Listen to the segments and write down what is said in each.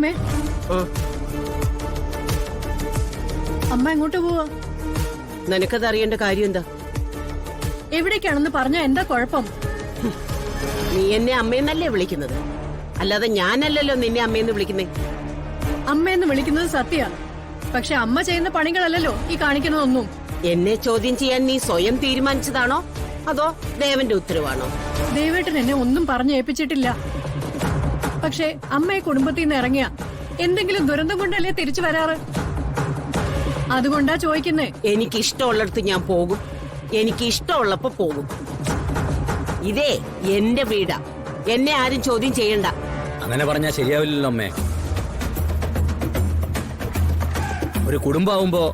അമ്മേ, അമ്മ എങ്ങോട്ട് പോവാ? നിനക്കത് അറിയേണ്ട കാര്യം എന്താ? എവിടേക്കാണെന്ന് പറഞ്ഞ എന്താ കുഴപ്പം? നീ എന്നെ അമ്മയെന്നല്ലേ വിളിക്കുന്നത്, അല്ലാതെ ഞാനല്ലല്ലോ നിന്നെ അമ്മയെന്ന് വിളിക്കുന്നേ. അമ്മയെന്ന് വിളിക്കുന്നത് സത്യ, പക്ഷെ അമ്മ ചെയ്യുന്ന പണികളല്ലല്ലോ ഈ കാണിക്കുന്നതൊന്നും. എന്നെ ചോദ്യം ചെയ്യാൻ നീ സ്വയം തീരുമാനിച്ചതാണോ അതോ ദേവന്റെ ഉത്തരവാണോ? ദേവേട്ടൻ എന്നെ ഒന്നും പറഞ്ഞേൽപ്പിച്ചിട്ടില്ല. പക്ഷെ അമ്മ ഈ കുടുംബത്തിൽ നിന്ന് ഇറങ്ങിയ എന്തെങ്കിലും ദുരന്തം കൊണ്ടല്ലേ തിരിച്ചു വരാറ്. അതുകൊണ്ടാ ചോദിക്കുന്നേ. എനിക്ക് ഇഷ്ടമുള്ളിടത്ത് ഞാൻ പോകും, എനിക്ക് ഇഷ്ടമുള്ളപ്പോ പോകും. ഇതേ എന്റെ വീടാ, എന്നെ ആരും ചോദ്യം ചെയ്യണ്ട. അങ്ങനെ പറഞ്ഞാൽ ശരിയാവില്ലല്ലോ അമ്മേ. ഒരു കുടുംബമാവുമ്പോ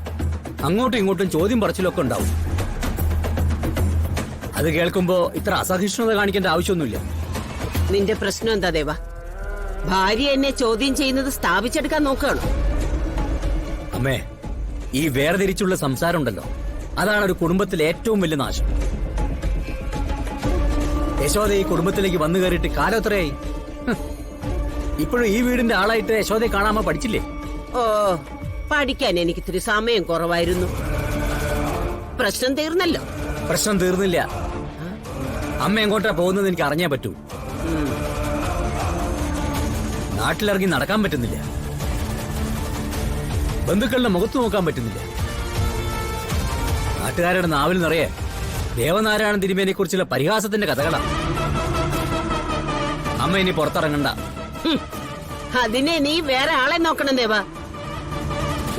അങ്ങോട്ടും ഇങ്ങോട്ടും ചോദ്യം പറച്ചിലൊക്കെ ഉണ്ടാവും. അത് കേൾക്കുമ്പോ ഇത്ര അസഹിഷ്ണുത കാണിക്കേണ്ട ആവശ്യമൊന്നുമില്ല. നിന്റെ പ്രശ്നം എന്താ ദേവ? ഭാര്യ എന്നെ ചോദ്യം ചെയ്യുന്നത് സ്ഥാപിച്ചെടുക്കാൻ നോക്കുകയാണോ? അമ്മേ, ഈ വേർതിരിച്ചുള്ള സംസാരം ഉണ്ടല്ലോ, അതാണ് ഒരു കുടുംബത്തിലെ ഏറ്റവും വലിയ നാശം. യശോദ ഈ കുടുംബത്തിലേക്ക് വന്നു കയറിയിട്ട് കാലം എത്രയായി? ഇപ്പോഴും ഈ വീടിന്റെ ആളായിട്ട് യശോദയെ കാണാമ പഠിച്ചില്ലേ? ഓ, പഠിക്കാൻ എനിക്ക് ഇത്തിരി സമയം കുറവായിരുന്നു. പ്രശ്നം തീർന്നല്ലോ. പ്രശ്നം തീർന്നില്ല. അമ്മ എങ്ങോട്ടാ പോകുന്നത് എനിക്ക് അറിഞ്ഞേ പറ്റൂ. നാട്ടിലിറങ്ങി നടക്കാൻ പറ്റുന്നില്ല, ബന്ധുക്കളുടെ മുഖത്ത് നോക്കാൻ പറ്റുന്നില്ല. നാട്ടുകാരുടെ നാവിൽ നിറയെ ദേവനാരായണൻ തിരുമേനെ കുറിച്ചുള്ള പരിഹാസത്തിന്റെ കഥകളാണ്. അമ്മ ഇനി പുറത്തിറങ്ങണ്ട. അതിനെ നീ വേറെ ആളെ നോക്കണം ദേവ.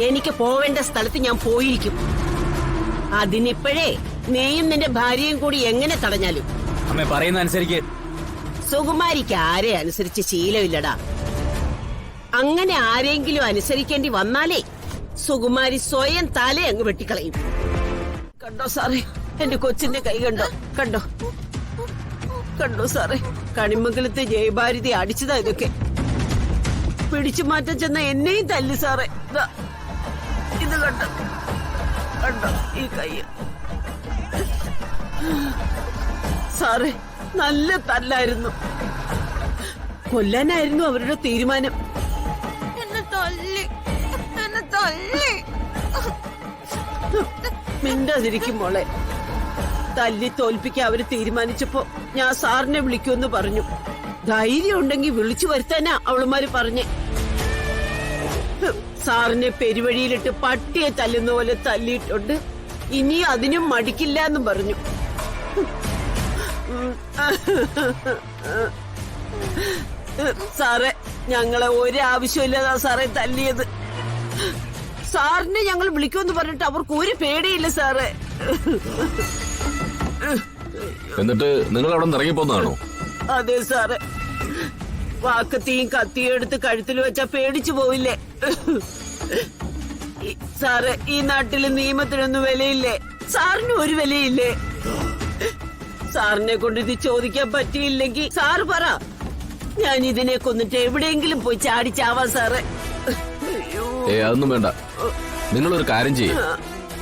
എനിക്ക് പോവേണ്ട സ്ഥലത്ത് ഞാൻ പോയിരിക്കും. അതിനിപ്പോഴേ നീയും നിന്റെ ഭാര്യയും കൂടി എങ്ങനെ തടഞ്ഞാലും. അമ്മ പറയുന്ന അനുസരിക്ക്. സുകുമാരിക്ക് ആരെ അനുസരിച്ച് ശീലമില്ലടാ. അങ്ങനെ ആരെങ്കിലും അനുസരിക്കേണ്ടി വന്നാലേ സുകുമാരി സ്വയം തല അങ്ങ് വെട്ടിക്കളയും. കണ്ടോ സാറേ, എന്റെ കൊച്ചിന്റെ കൈ കണ്ടോ? കണ്ടോ കണ്ടോ സാറേ, കണിമംഗലത്തെ ജയഭാരതി അടിച്ചതാ ഇതൊക്കെ. പിടിച്ചു മാറ്റാൻ ചെന്ന എന്നെയും തല്ലി സാറേ. ഇത് കണ്ടോ? കണ്ടോ ഈ കൈ? സാറേ, നല്ല തല്ലായിരുന്നു. കൊല്ലാനായിരുന്നു അവരുടെ തീരുമാനം. മിണ്ടാതിരിക്കും മോളെ. തല്ലി തോൽപ്പിക്കാൻ അവര് തീരുമാനിച്ചപ്പോ ഞാൻ സാറിനെ വിളിക്കുമെന്ന് പറഞ്ഞു. ധൈര്യം ഉണ്ടെങ്കിൽ വിളിച്ചു വരുത്താനാ അവളുമാര് പറഞ്ഞേ. സാറിനെ പെരുവഴിയിലിട്ട് പട്ടിയെ തല്ലുന്ന പോലെ തല്ലിയിട്ടുണ്ട്. ഇനി അതിനും മടിക്കില്ല എന്ന് പറഞ്ഞു. സാറേ, ഞങ്ങളെ ഒരാവശ്യമില്ലാതാ സാറേ തല്ലിയത്. സാറിനെ ഞങ്ങൾ വിളിക്കുമെന്ന് പറഞ്ഞിട്ട് അവർക്ക് ഒരു പേടിയില്ല സാറേ. എന്നിട്ട് നിങ്ങൾ അവിടെ നിന്ന് ഇറങ്ങിപ്പോന്നാണോ? അതെ സാറേ. വാക്കത്തിയും കത്തിയും എടുത്ത് കഴുത്തിൽ വെച്ചാ പേടിച്ചു പോവില്ലേ സാറേ? ഈ നാട്ടില് നിയമത്തിനൊന്നും വിലയില്ലേ? സാറിന് ഒരു വിലയില്ലേ? സാറിനെ കൊണ്ട് ഇത് ചോദിക്കാൻ പറ്റിയില്ലെങ്കിൽ സാറ് പറ, ഞാൻ ഇതിനെ കൊന്നിട്ട് എവിടെയെങ്കിലും പോയി ചാടിച്ചാവാ സാറേ. അതൊന്നും വേണ്ട. നിങ്ങളൊരു കാര്യം ചെയ്യും,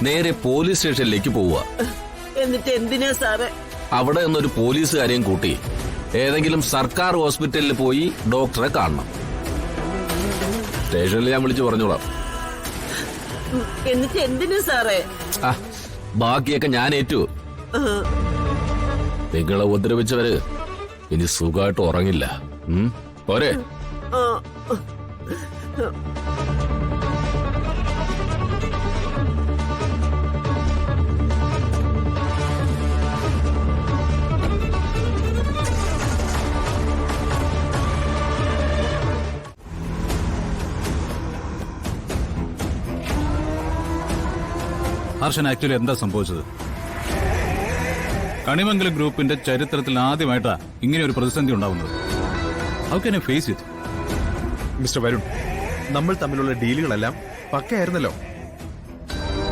നേരെ പോലീസ് സ്റ്റേഷനിലേക്ക് പോവുക. എന്നിട്ട് എന്തിനാ സാറേ? അവിടെ നിന്നൊരു പോലീസുകാരെയും കൂട്ടി ഏതെങ്കിലും സർക്കാർ ഹോസ്പിറ്റലിൽ പോയി ഡോക്ടറെ കാണണം. സ്റ്റേഷനിൽ ഞാൻ വിളിച്ചു പറഞ്ഞോളാം. എന്നിട്ട് എന്തിനാ സാറേ? ബാക്കിയൊക്കെ ഞാൻ ഏറ്റു. നിങ്ങളെ ഉപദ്രവിച്ചവര് ഇനി സുഖമായിട്ട് ഉറങ്ങില്ല. പോരെ? ഹർഷൻ, ആക്ച്വലി എന്താ സംഭവിച്ചത്? കണിമംഗലം ഗ്രൂപ്പിന്റെ ചരിത്രത്തിൽ ആദ്യമായിട്ടാ ഇങ്ങനെ ഒരു പ്രതിസന്ധി ഉണ്ടാവുന്നത്. How can I face it? Mister Varun, നമ്മൾ തമ്മിലുള്ള ഡീലുകളെല്ലാം പക്കയായിരുന്നല്ലോ.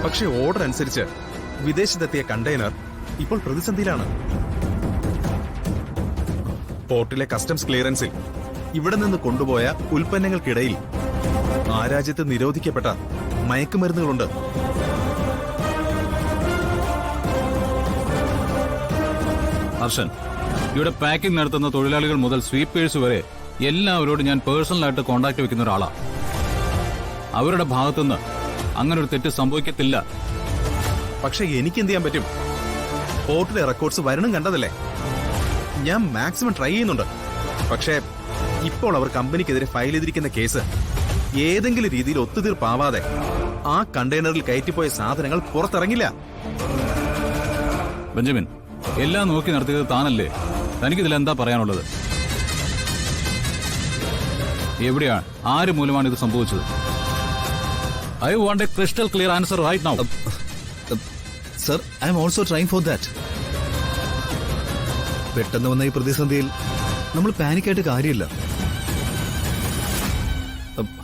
പക്ഷെ ഓർഡർ അനുസരിച്ച് വിദേശത്തെത്തിയ കണ്ടെയ്നർ ഇപ്പോൾ പ്രതിസന്ധിയിലാണ്. പോർട്ടിലെ കസ്റ്റംസ് ക്ലിയറൻസിൽ ഇവിടെ നിന്ന് കൊണ്ടുപോയ ഉൽപ്പന്നങ്ങൾക്കിടയിൽ ആ രാജ്യത്ത് നിരോധിക്കപ്പെട്ട മയക്കുമരുന്നുകളുണ്ട്. ഹർഷൻ, ഇവിടെ പാക്കിംഗ് നടത്തുന്ന തൊഴിലാളികൾ മുതൽ സ്വീപ്പേഴ്സ് വരെ എല്ലാവരോടും ഞാൻ പേഴ്സണലായിട്ട് കോണ്ടാക്ട് വെക്കുന്ന ഒരാളാ. അവരുടെ ഭാഗത്തുനിന്ന് അങ്ങനെ ഒരു തെറ്റ് സംഭവിക്കത്തില്ല. പക്ഷെ എനിക്ക് എന്ത് ചെയ്യാൻ പറ്റും? പോർട്ടിലെ റെക്കോർഡ്സ് വരണം കണ്ടതല്ലേ. ഞാൻ മാക്സിമം ട്രൈ ചെയ്യുന്നുണ്ട്. പക്ഷേ ഇപ്പോൾ അവർ കമ്പനിക്കെതിരെ ഫയൽ ചെയ്തിരിക്കുന്ന കേസ് ഏതെങ്കിലും രീതിയിൽ ഒത്തുതീർപ്പാവാതെ ആ കണ്ടെയ്നറിൽ കയറ്റിപ്പോയ സാധനങ്ങൾ പുറത്തിറങ്ങില്ല. ബെഞ്ചമിൻ, എല്ലാം നോക്കി നടത്തിയത് താനല്ലേ? തനിക്കിതിൽ എന്താ പറയാനുള്ളത്? എവിടെയാണ്, ആര് മൂലമാണ് ഇത് സംഭവിച്ചത്? I want a crystal clear answer right now. Sir, I'm also trying for that. പെട്ടെന്ന് വന്ന ഈ പ്രതിസന്ധിയിൽ നമ്മൾ പാനിക്കായിട്ട് കാര്യമില്ല.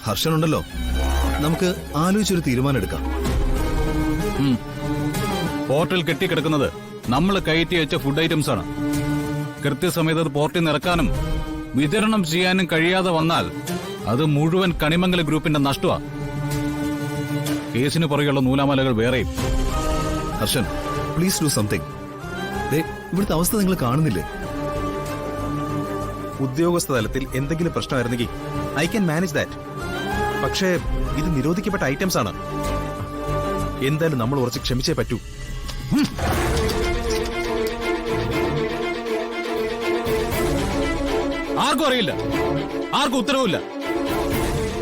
ഹർഷനുണ്ടല്ലോ, നമുക്ക് ആലോചിച്ചൊരു തീരുമാനം എടുക്കാം. പോർട്ടിൽ കെട്ടിക്കിടക്കുന്നത് നമ്മൾ കയറ്റി വെച്ച ഫുഡ് ഐറ്റംസ് ആണ്. കൃത്യസമയത്ത് അത് പോർട്ടിൽ നിന്ന് ഇറക്കാനും വിതരണം ചെയ്യാനും കഴിയാതെ വന്നാൽ അത് മുഴുവൻ കണിമംഗല ഗ്രൂപ്പിന്റെ നഷ്ടമാണ്. കേസിന് പുറകെയുള്ള നൂലാമലകൾ വേറെയും. Harshan, please do something. ഇവിടുത്തെ അവസ്ഥ നിങ്ങൾ കാണുന്നില്ലേ? ഉദ്യോഗസ്ഥ തലത്തിൽ എന്തെങ്കിലും പ്രശ്നമായിരുന്നെങ്കിൽ ഐ ക്യാൻ മാനേജ് ദാറ്റ്. പക്ഷേ ഇത് നിരോധിക്കപ്പെട്ട ഐറ്റംസ് ആണ്. എന്തായാലും നമ്മൾ കുറച്ച് ക്ഷമിച്ചേ പറ്റൂ. ആർക്കും അറിയില്ല, ആർക്കും ഉത്തരവില്ല.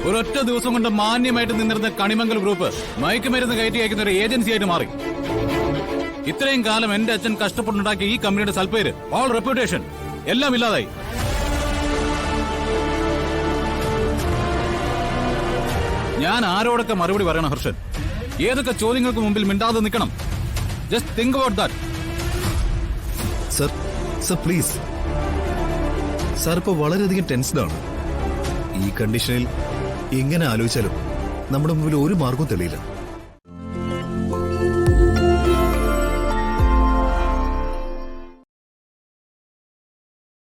ഒരൊറ്റ ദിവസം കൊണ്ട് മാന്യമായിട്ട് നിന്നിരുന്ന കണിമംഗൽ ഗ്രൂപ്പ് മയക്കുമരുന്ന് കയറ്റി അയക്കുന്ന ഒരു ഏജൻസിയായിട്ട് മാറി. ഇത്രയും കാലം എന്റെ അച്ഛൻ കഷ്ടപ്പെട്ടുണ്ടാക്കിയ ഈ കമ്പനിയുടെ സൽപ്പേര്, ഓൾ റെപ്യൂട്ടേഷൻ എല്ലാം ഇല്ലാതായി. ഞാൻ ആരോടൊക്കെ മറുപടി പറയണം ഹർഷൻ? ഏതൊക്കെ ചോദ്യങ്ങൾക്ക് മുമ്പിൽ മിണ്ടാതെ നിൽക്കണം? Just think about that. Sir please. Sir ഇപ്പൊ വളരെയധികം ടെൻസ്ഡാണ്. ഈ കണ്ടീഷനിൽ എങ്ങനെ ആലോചിച്ചാലും നമ്മുടെ മുമ്പിൽ ഒരു മാർഗവും തെളിയില്ല.